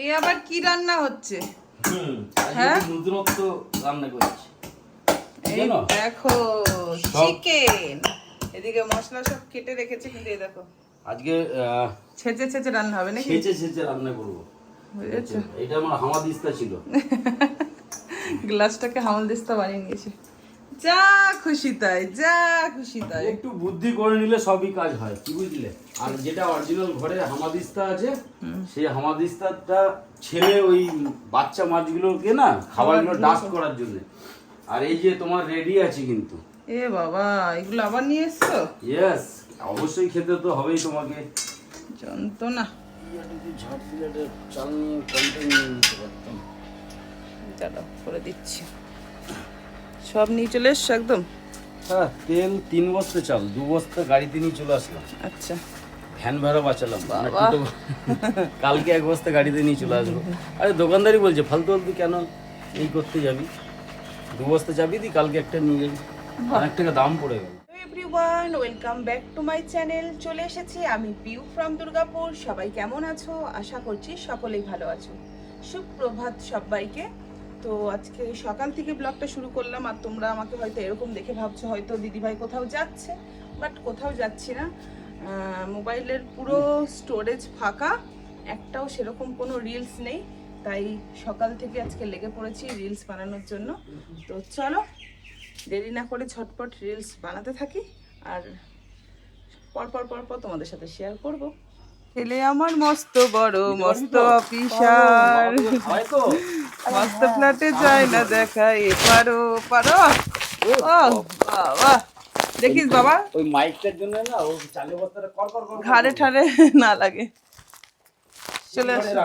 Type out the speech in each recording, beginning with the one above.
এ আবার কি রান্না হচ্ছে? হ্যাঁ, নতুনত্ব রান্না করছি। এই দেখো চিকেন, এদিকে মশলা সব কেটে রেখেছে, কিন্তু এই দেখো আজকে ছেঁচে ছেঁচে রান্না হবে নাকি? ছেঁচে রান্না করবো। বুঝেছো, এটা আমার হামাদিস্তা ছিল। গ্লাসটাকে হামালদিস্তা বানিয়ে নিয়েছে। যা খুশি তাই, যা খুশি তাই। একটু বুদ্ধি করে নিলে সবই কাজ হয়, কি বুঝলে? আর যেটা অরিজিনাল ঘরে হামাদিস্তা আছে, সেই হামাদিস্তাটা ছেড়ে ওই বাচ্চা মাছগুলোকে না খাবারগুলো ডাস্ট করার জন্য। আর এই যে তোমার রেডি আছে কিন্তু। এ বাবা, এগুলো আবার নিয়ে এসছো? ইয়েস, অবশ্যই খেতে তো হবেই তোমাকে। যন্ত্রণা। ঝাড় প্লেটের চাল নিয়ে কন্টেন্ট নিয়ে নিতে পারতাম। চলো করে দিচ্ছি, সব নিয়ে চলে এসছো একদম? হ্যাঁ, তেল 3 বস্তা, চাল 2 বস্তা গাড়িতে নিয়ে চলে আসলাম। আচ্ছা, ভ্যান ভাড়া বাঁচালাম। কালকে 1 বস্তা গাড়িতে নিয়ে চলে আসবো। আরে দোকানদারই বলছে ফালতু ফালতু কেন এই করতে যাবি, 2 বস্তা যাবি দি, কালকে একটা নিয়ে যাবি, অনেক টাকা দাম পড়ে গেল। Everyone, welcome back to my channel. চলে এসেছি আমি পিউ ফ্রম দুর্গাপুর। সবাই কেমন আছো? আশা করছি সকলেই ভালো আছো। সুপ্রভাত সবাইকে। তো আজকে সকাল থেকে ব্লগটা শুরু করলাম, আর তোমরা আমাকে হয়তো এরকম দেখে ভাবছো হয়তো দিদিভাই কোথাও যাচ্ছে, বাট কোথাও যাচ্ছি না। মোবাইলের পুরো স্টোরেজ ফাঁকা, একটাও সেরকম কোনো রিলস নেই, তাই সকাল থেকে আজকে লেগে পড়েছি রিলস বানানোর জন্য। তো চলো দেরি না করে ঝটপট রিলস বানাতে থাকি, আর পরপর তোমাদের সাথে শেয়ার করব। ছেলে আমার মস্ত বড়, মস্ত অফিসার, মস্ত ফ্ল্যাটে যায় না দেখা, পারো পারো। ও বাবা, দেখিস বাবা ওই মাইকটার জন্য না ও চালের বস্তাটা কর কর কর ঘাড়ে ঠাড়ে না লাগে। চলে আসো,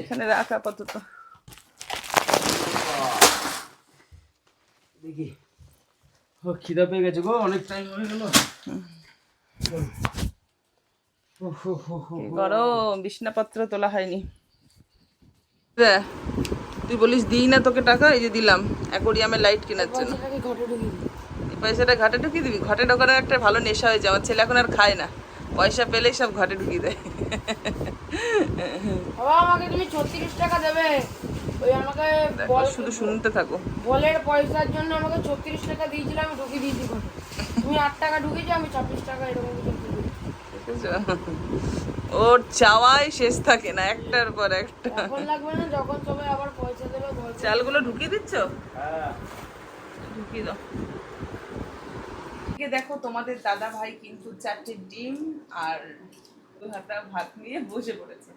এখানে রাখ আপাতত। দেখি, ও খিদা পেয়ে গেছে গো, অনেক টাইম হয়ে গেল। গরম, বিছনাপত্র তোলা হয়নি। তুই বলিস দিই না তোকে টাকা, এই যে দিলাম অ্যাকোরিয়ামে লাইট কেনার জন্য। এই পয়সাটা ঘাটে ঢুকিয়ে দিবি? ঘাটে ঢোকানোর একটা ভালো নেশা হয়েছে আমার, ছেলে এখন আর খায় না, পয়সা পেলেই সব ঘাটে ঢুকিয়ে দেয়। বাবা, আমাকে তুমি 36 টাকা দেবে। ওই আমাকে শুধু শুনতে থাকো। বলের পয়সার জন্য আমাকে 36 টাকা দিয়েছিল, আমি ঢুকিয়ে দিয়েছি ঘরে। তুমি 8 টাকা ঢুকিয়েছো, আমি 26 টাকা এরকম দেখেছো? ওর চাওয়াই শেষ থাকে না, একটার পর একটা। এখন লাগবে না, যখন সবাই আবার পয়সা দেবে। চালগুলো ঢুকিয়ে দিচ্ছ? হ্যাঁ, ঢুকিয়ে দাও। দেখো তোমাদের দাদা ভাই কিন্তু 4টে ডিম আর 2 হাতা ভাত নিয়ে বসে পড়েছে,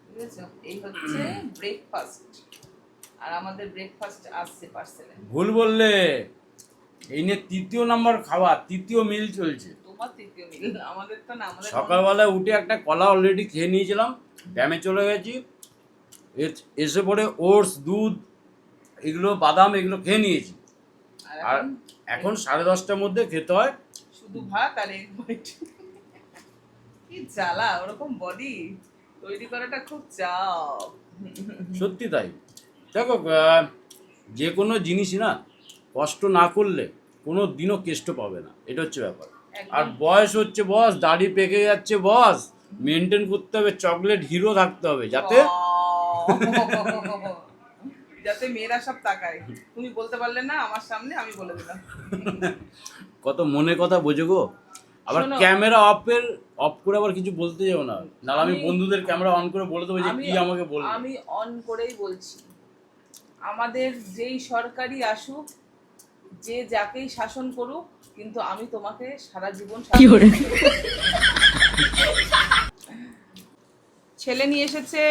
বুঝেছো? এই হচ্ছে ব্রেকফাস্ট, আর আমাদের ব্রেকফাস্ট আসছে পার্সেলে। ভুল বললে, এই নিয়ে 3য় নাম্বার খাবার, 3য় মিল চলছে। তোমার 3য় মিল, আমাদের তো না। আমাদের সকালবেলায় উঠে একটা কলা অলরেডি খেয়ে নিয়েছিলাম, ব্যায়ামে চলে গেছি, এসে পরে ওটস, দুধ, এগুলো বাদাম, এগুলো খেয়ে নিয়েছি। আর এখন 10:30টার মধ্যে খেতে হয় শুধু ভাত আর এগ হোয়াইট। কি জ্বালা, ওরকম বডি তৈরি করাটা খুব চাপ। সত্যি তাই। দেখো, যে কোনো জিনিসই না কষ্ট না করলে কোনো দিনও কেষ্ট পাবে না, এটা হচ্ছে ব্যাপার। আর বয়স হচ্ছে বস, দাড়ি পেকে যাচ্ছে বস, মেনটেন করতে হবে, চকলেট হিরো থাকতে হবে, যাতে যাতে মেয়েরা সব তাকায়। তুমি বলতে পারলে না আমার সামনে, আমি বলে দিলাম। কত মনে কথা বোঝো গো। আবার ক্যামেরা অফ করে আবার কিছু বলতে যাও না, নাহলে আমি বন্ধুদের ক্যামেরা অন করে বলে দেবো যে কি আমাকে বলবে। আমি অন করেই বলছি, আমাদের যেই সরকারি আসুক, যে যাকেই শাসন করুক, কিন্তু আমি তোমাকে সারা জীবন ছেলে নিয়ে এসেছে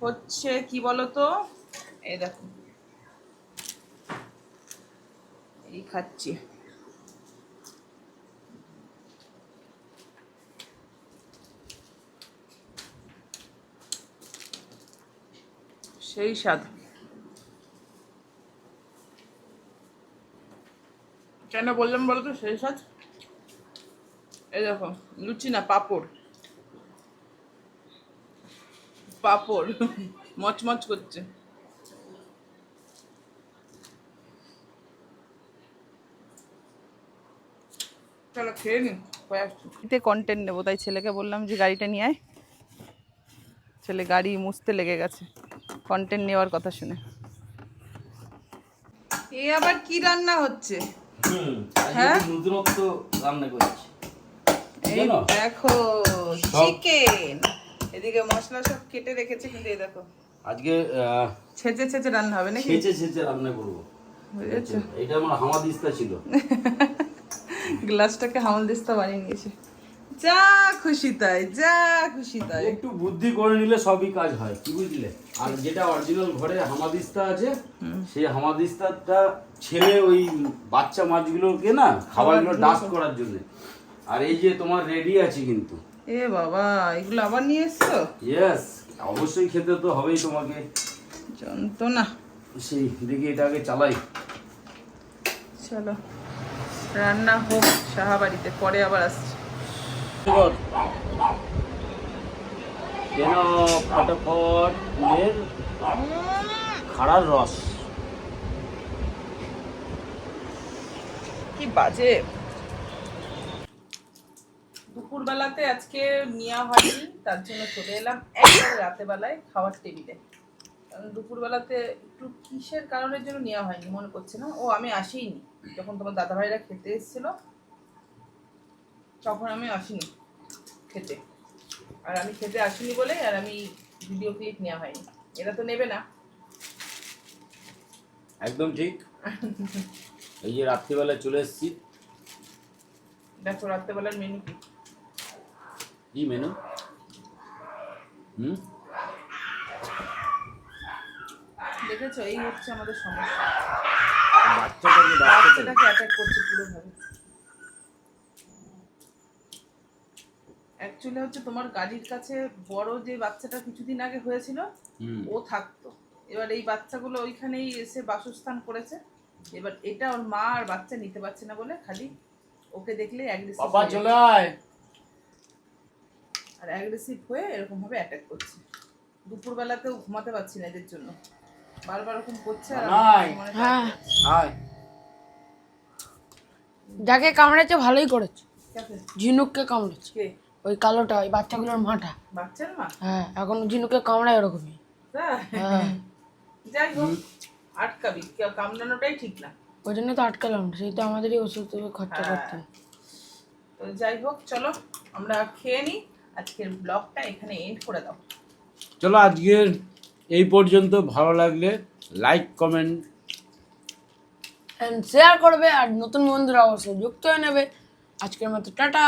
হচ্ছে কি বলতো, এই দেখো এই খাচ্ছি। সেই স্বাদ। কেন বললাম বলো তো সেই স্বাদ? এই দেখো, লুচি না, পাঁপড়, পাঁপড় মচমচ করছে। চলো খেয়ে নি। কয়েকটা কন্টেন্ট নেবো, তাই ছেলেকে বললাম যে গাড়িটা নিয়ে আয়। ছেলে গাড়ি মুছতে লেগে গেছে কন্টেন্ট নেওয়ার কথা শুনে। এ আবার কি রান্না হচ্ছে? হ্যাঁ নতুনত্ব রান্না করছি। এই দেখো চিকেন, এদিকে মশলা সব কেটে রেখেছে, কিন্তু এই দেখো আজকে ছেঁচে ছেঁচে রান্না হবে নাকি? ছেঁচে রান্না করবো, বুঝেছো? এটা আমার হামাদিস্তা ছিল। গ্লাসটাকে হামল দিস্তা বানিয়ে নিয়েছে। যা খুশি তাই, যা খুশি তাই। একটু বুদ্ধি করে নিলে সবই কাজ হয়, কি বুঝলে? আর যেটা অরিজিনাল ঘরে হামাদিস্তা আছে, সেই হামাদিস্তাটা ছেলে ওই বাচ্চা মাছগুলোকে না খাবারগুলো ডাস্ট করার জন্য। আর এই যে তোমার রেডি আছে কিন্তু। এ বাবা, এগুলো আবার নিয়ে এসছো? ইয়েস, অবশ্যই খেতে তো হবেই তোমাকে। যন্ত্রণা। সেই দেখি এটাকে চালাই। চলো রান্না হোক সাহাবাড়িতে, পরে আবার আসছি। কেন ফটাফট ফুলের খাড়ার রস। কি বাজে। দুপুরবেলাতে আজকে নেওয়া হয়নি, তার জন্য চলে এলাম একবারে রাতে বেলায় খাওয়ার টেবিলে। কারণ দুপুরবেলাতে একটু কিসের কারণের জন্য নেওয়া হয়নি মনে করছে না। ও আমি আসিনি, যখন তোমার দাদাভাইরা খেতে এসেছিল তখন আমি আসিনি খেতে। আর আমি খেতে আসিনি বলে আর আমি ভিডিও ক্লিপ নেওয়া হয়নি। এরা তো নেবে না। একদম ঠিক। এই যে রাত্রিবেলায় চলে এসেছি। দেখো রাত্রেবেলার মেনু কি? কি মেনু? দেখেছো, এই হচ্ছে আমাদের সমস্যা। বাচ্চাটাকে বাচ্চাটাকে অ্যাটাক করছে পুরোভাবে। অ্যাকচুয়ালি হচ্ছে তোমার গাড়ির কাছে বড় যে বাচ্চাটা কিছুদিন আগে হয়েছিল, ও থাকতো। এবার এই বাচ্চাগুলো ওইখানেই এসে বাসস্থান করেছে। এবার এটা ওর মা আর বাচ্চা নিতে পারছে না বলে খালি ওকে দেখলে অ্যাগ্রেসিভ, বাবা চলে আয়। আর অ্যাগ্রেসিভ হয়ে এরকম ভাবে অ্যাটাক করছে। দুপুরবেলাতেও ঘুমাতে পারছি না এদের জন্য, বারবার এরকম করছে। আর হ্যাঁ আয়। যাকে কামড়েছে ভালোই করেছে, কাকে? ঝিনুককে কামড়েছে। কে? ওই কালোটা, ওই বাচ্চাগুলোর মাটা। বাচ্চার মা? হ্যাঁ, এখন ঝিনুককে কামড়ায় ওরকমই। তাই? হ্যাঁ, যাই হোক, আটকাবি, কামড়ানোটাই ঠিক না। ওই জন্য তো আটকালাম, সেই তো আমাদেরই ওষুধ খরচা করতে। তো যাই হোক, চলো আমরা খেয়ে নিই। আজকের ব্লগটা এখানে এন্ড করে দাও। চলো আজকের এই পর্যন্ত। ভালো লাগলে লাইক কমেন্ট এন্ড শেয়ার করবে, আর নতুন বন্ধুরা অবশ্যই যুক্ত হয়ে নেবে। আজকের মতো টাটা।